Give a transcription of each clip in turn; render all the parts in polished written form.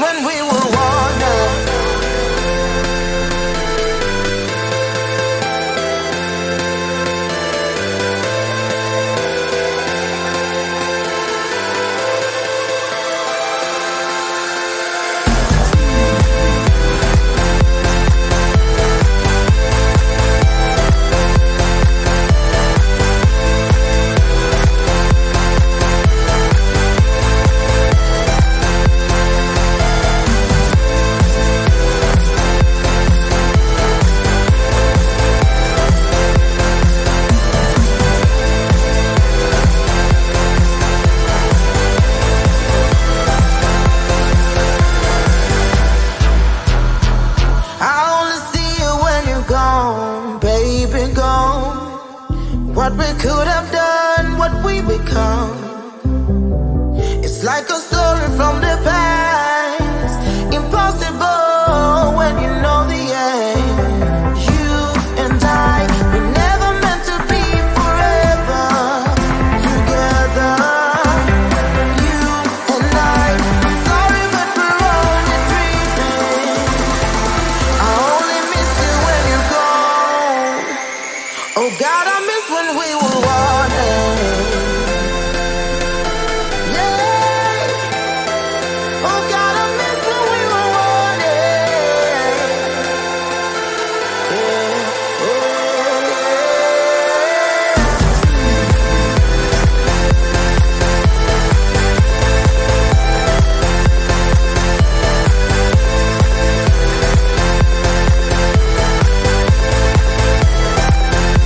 when we were wondering. What we could have done, what we become. It's like a story from the past. Impossible when you know the end. You and I, we never meant to be forever together. You and I, I'm sorry but we're only dreaming. I only miss you when you're gone. Oh God, I miss when we were wanted. Yeah. Oh God, I miss when we were wanted. Yeah.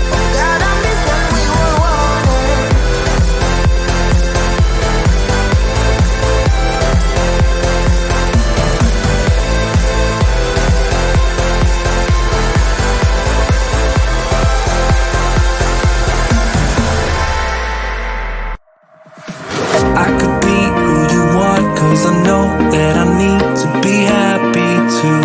Oh, God, I miss when we were wanted. I could be who you want, 'cause I know that I need to be happy too.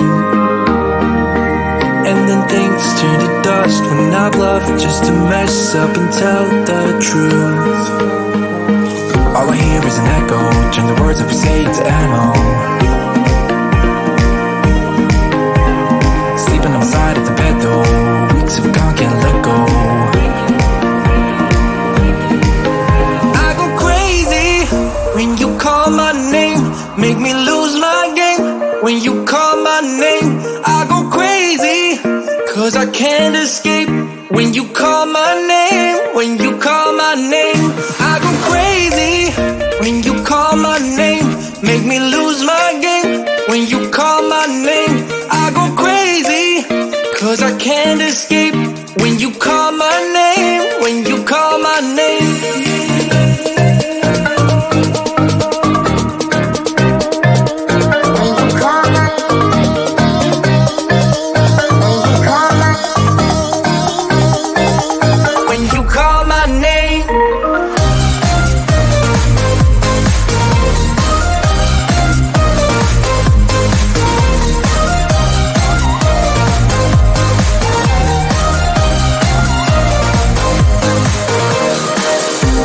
And then things turn to dust when I bluff just to mess up and tell the truth. All I hear is an echo, turn the words that we say to ammo. Sleeping on the side of the bed though, weeks have gone, can't let go. I go crazy when you call my name, make me lose my game. When you call my name, I go crazy, 'cause I can't escape. When you call my name, when you call my name, I go crazy. When you call my name, make me lose my game. When you call my name, I go crazy, 'cause I can't escape. When you call my name, when you call my name. When you call my name.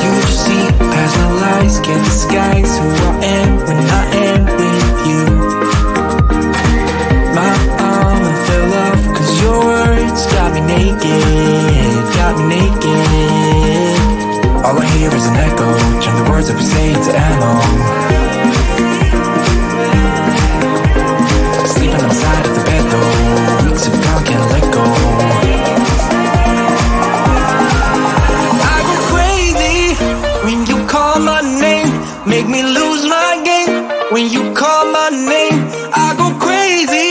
You just see past my lies, can't disguise who I am when I am with you. My armor fell off 'cause your words got me naked, got me naked. All I hear is an echo, turn the words that we say to ammo. Sleeping on the side of the bed though, weeks of gone, can't let go. I go crazy when you call my name, make me lose my game. When you call my name, I go crazy,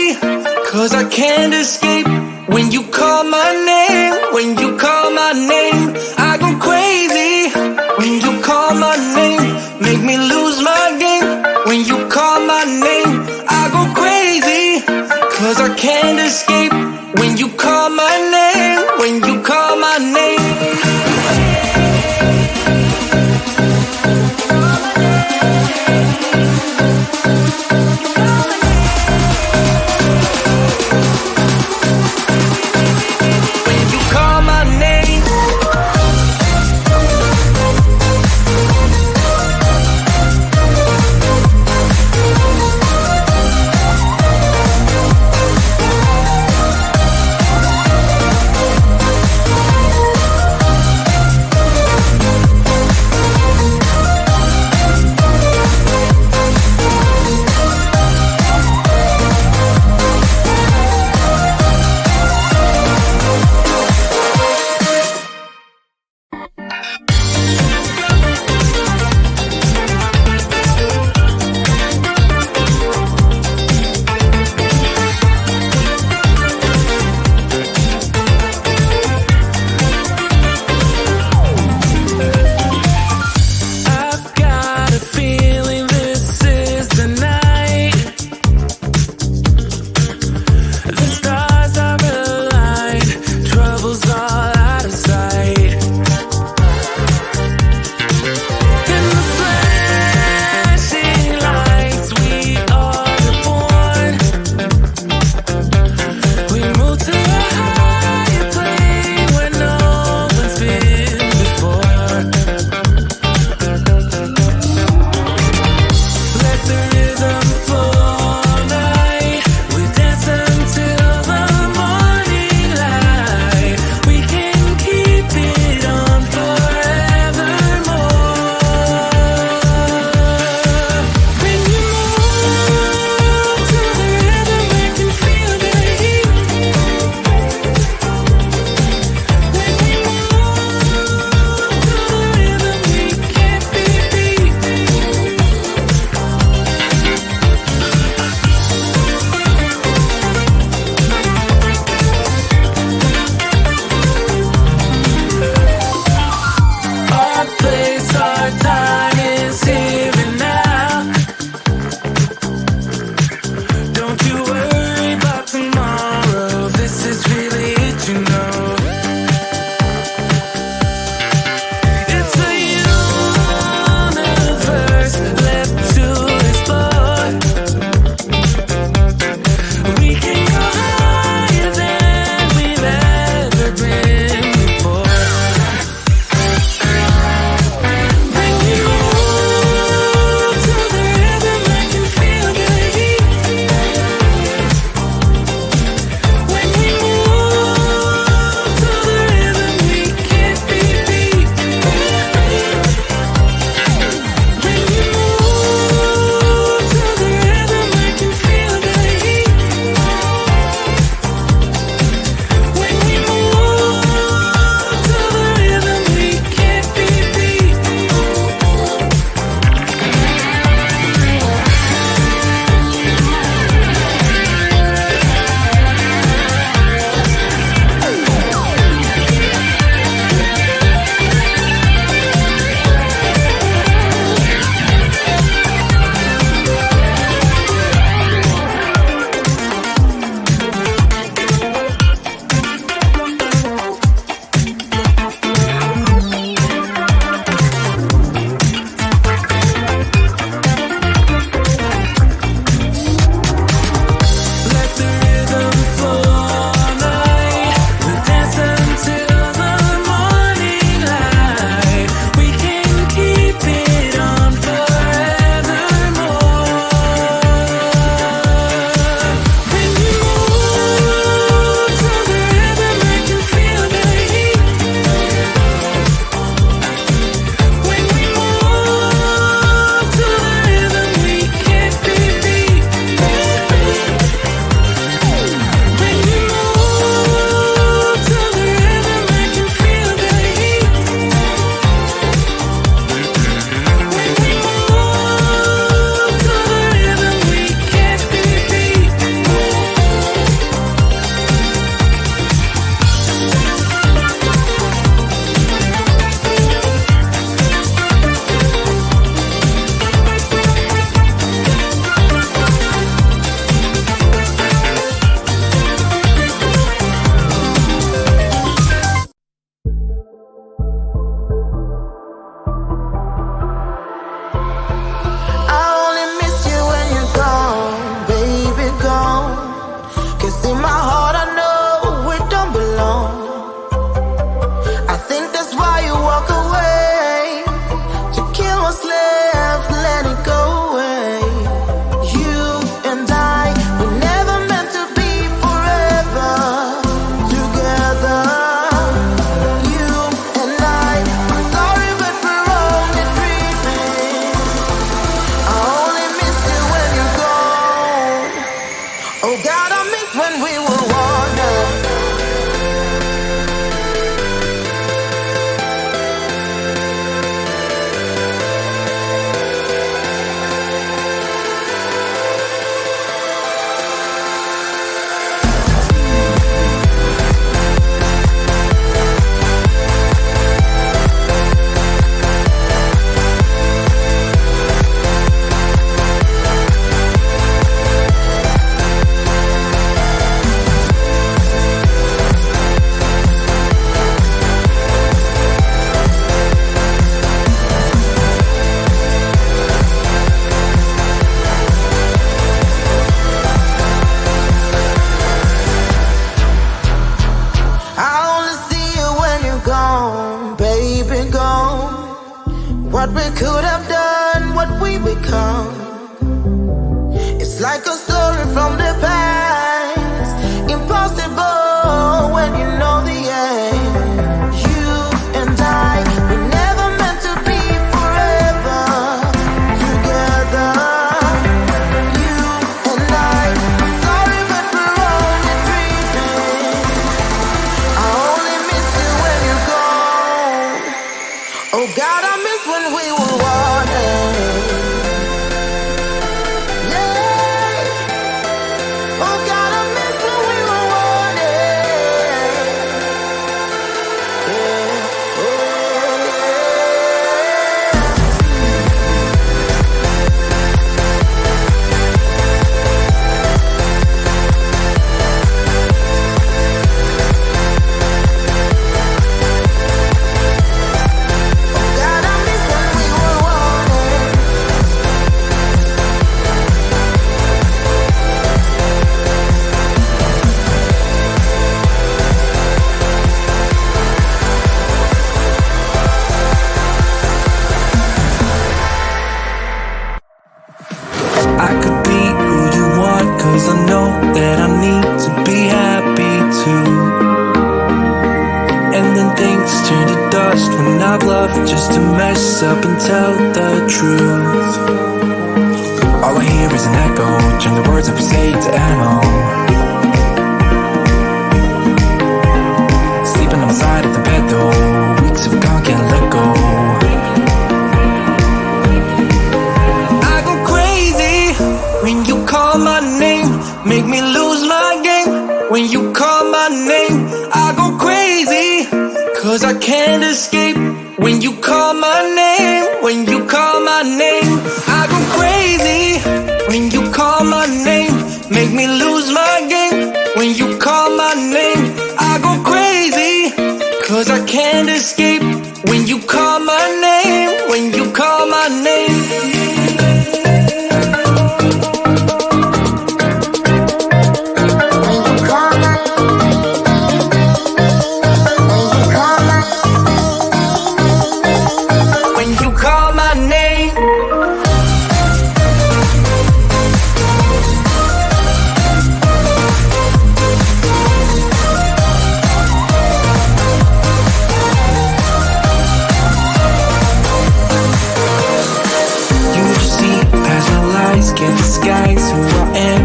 'cause I can't escape. When you call my name, when you call my name, I go crazy. When you call my name, make me lose my game. When you call my name, I go crazy, 'cause I can't escape. When you call my name, when you call my name. When you call my name. time is here and now. Don't you worry about tomorrow. This is really it, you know. It's a universe left to explore. We can go higher than we've ever been before. When you move to the rhythm, I can feel the heat. When we move to the rhythm, we can't be beat. When you move to the rhythm, I can feel the heat. When we move to the rhythm, we can't be beat. Let the rhythm flow all night. We'll dance until the morning light. We can keep it on forevermore. When you move to the rhythm, I can feel the heat. When we move to the rhythm, we can't be beat. When you move to the rhythm, I can feel the heat. When we move to the rhythm, we can't be beat. I only miss you when you're gone, baby, gone. 'Cause in my heart I know we don't belong. I think that's why you walk away, to kill what's left, let it go away. You and I were never meant to be forever together. You and I'm sorry, but we're only dreaming. I only miss you when you're gone. Oh God, I miss when we were wander. I only see you when you're gone, baby, gone. What we could have done, what we become. It's like a story from the past, impossible when you know the end. You and I were never meant to be forever together. You and I'm sorry, but we're only dreaming. I only miss you when you're gone. Oh God, I miss when we were wanted. Yeah. Oh that I need to be happy too. And then things turn to dust when I bluff just to mess up and tell the truth. All I hear is an echo, turn the words that we say to ammo. Sleeping on the side of the bed though, weeks of gone, can't let go. I go crazy when you call my name, make me lose my game. When you call my name, I go crazy, cause I can't escape. When you call my name, when you call my name, I go crazy. When you call my name, make me lose my game. When you call my name, I go crazy, cause I can't escape. When you call my name, when you call my name. Can't disguise who I am